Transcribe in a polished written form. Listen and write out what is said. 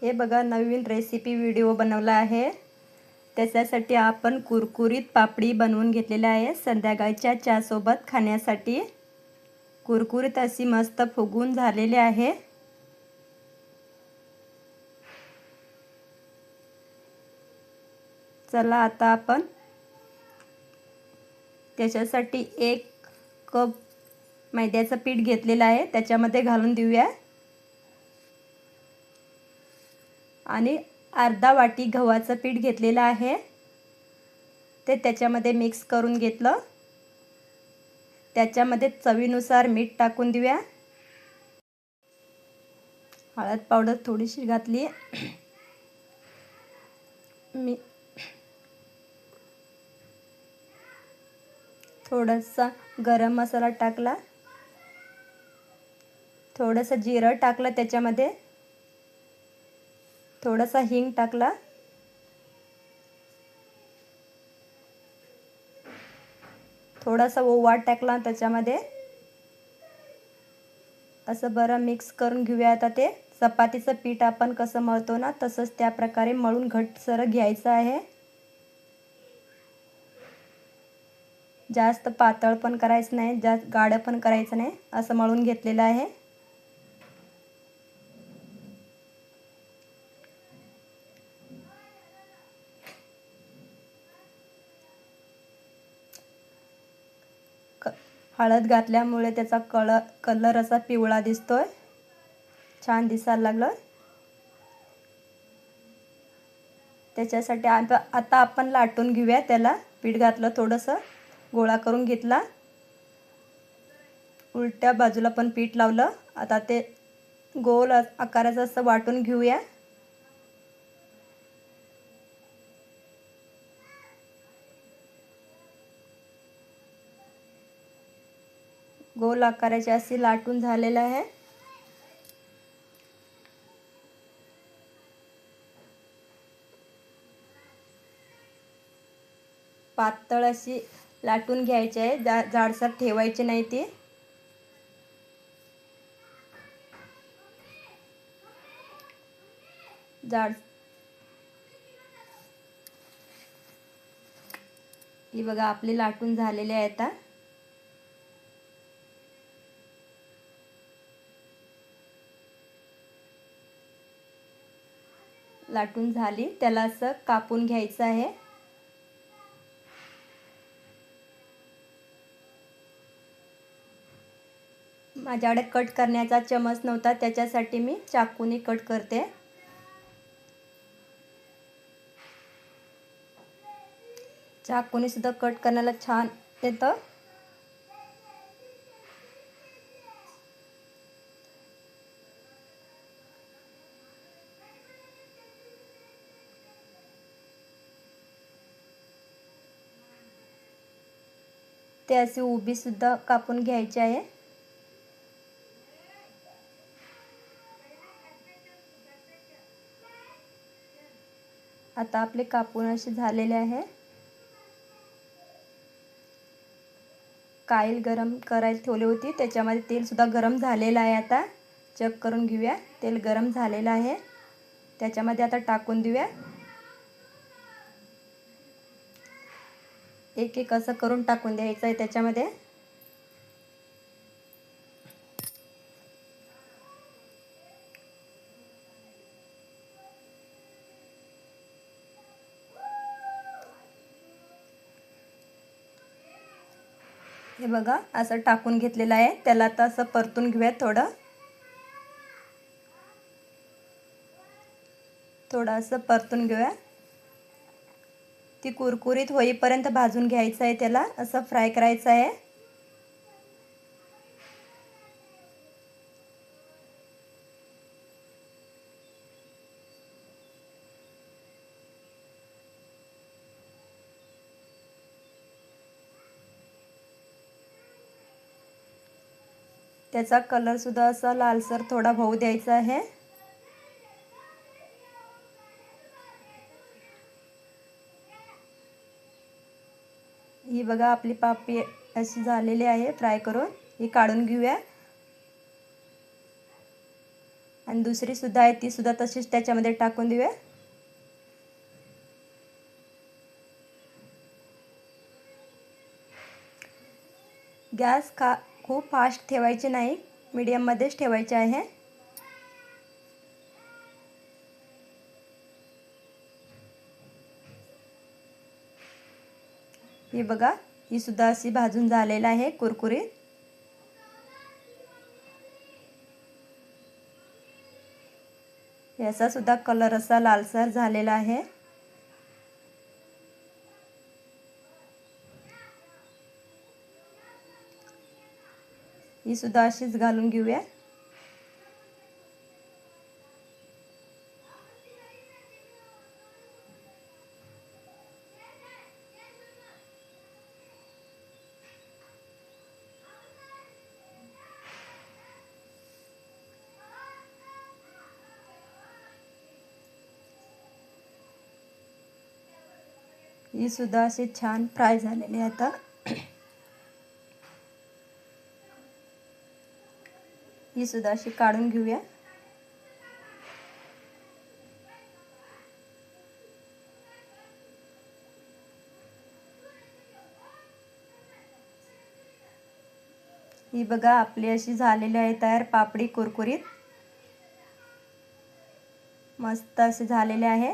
हे बघा नवीन recipe video बनवला आहे। त्याच्यासाठी आपण कुरकुरीत पापडी बनवून घेतलेली आहे संध्याकाळच्या चहासोबत खाण्यासाठी। कुरकुरीत अशी मस्त फुगून झालेली आहे। चला आता आपण त्याच्यासाठी 1 कप मैद्याचं पीठ घेतलेलं आहे, त्याच्यामध्ये घालून देऊया। आणि अर्धा वाटी गव्हाचं पीठ घेतलेलं आहे, ते त्याच्यामध्ये मिक्स करून घेतलं। त्याच्यामध्ये चवीनुसार मीठ टाकून देऊया। हळद पावडर थोडीशी घातली। मी थोडासा गरम मसाला टाकला, थोडंसं जिरं टाकलं, त्याच्यामध्ये थोडासा हिंग टाकला, थोडासा ओवा टाकला त्याच्यामध्ये। असं बरं मिक्स करून घेऊया। आता ते चपातीचं पीठ आपण कसं मळतो ना तसंच त्या प्रकारे मळून घट्टसर घ्यायचं आहे। जास्त पातळ पण करायचं नाही, जास्त गाढ पण करायचं नाही, असं मळून घेतलेलं आहे। हळद घातल्यामुळे त्याचा कलर असा पिवळा दिसतोय, छान दिसायला लागलं। त्याच्यासाठी आता आपण लाटून घेऊया त्याला। पीठ घातलं, थोडंसं गोळा करून घेतला, उलट्या बाजूला पण पीठ लावलं। आता ते गोल आकाराचं असं वाटून घेऊया। गोल आकाराचे असे लाटून झालेलं आहे। पातळ अशी लाटून घ्यायची आहे, जाडसर ठेवायची नाही ती। ही बघा आपली लाटून झालेली आहे। आता लाटून झाली, त्याला असं कापून घ्यायचं आहे। माझ्याकडे कट करण्याचा चमच नव्हता, त्याच्यासाठी मी चाकूने कट करते। चाकूने सुद्धा कट करायला छान येतं। ते असे उभी सुद्धा कापून घ्यायचे आहे। आता आपले कापून असे झालेले आहे। काईल गरम करायला ठेवली होती, त्याच्यामध्ये तेल सुद्धा गरम झालेलं आहे। आता चेक करून घेऊया, तेल गरम झालेलं आहे, त्याच्यामध्ये आता टाकून देऊया। एक एक असं करून टाकून द्यायचं आहे त्याच्यामध्ये। हे बघा असं टाकून घेतलेलं आहे, त्याला आता असं परतून घेऊया। थोडं असं परतून घेऊया। ती कुरकुरीत होईपर्यंत भाजून घ्यायचं आहे, त्याला असं फ्राय करायचं आहे। त्याचा कलर सुद्धा असा लालसर थोडा होऊ द्यायचा आहे। ही बघा आपली पापडी अशी झालेली आहे फ्राय करून, ही काढून घेऊया। आणि दुसरी सुद्धा आहे ती सुद्धा तशीच त्याच्यामध्ये टाकून देऊया. गॅस खूप फास्ट ठेवायचे नाही, मीडियममध्येच ठेवायचे आहे. हे बघा, ही सुद्धा अशी भाजून झालेला आहे कुरकुरीत. याचा सुद्धा कलर असा लालसर झालेला आहे. ही सुद्धा अशीच घालून घेऊया. ही सुद्धा अशी छान फ्राय झालेली आहे. आता ही सुद्धा अशी काढून घेऊया. ही बघा, आपली अशी झालेली आहे तयार पापडी कुरकुरीत. मस्त असे झालेले आहे.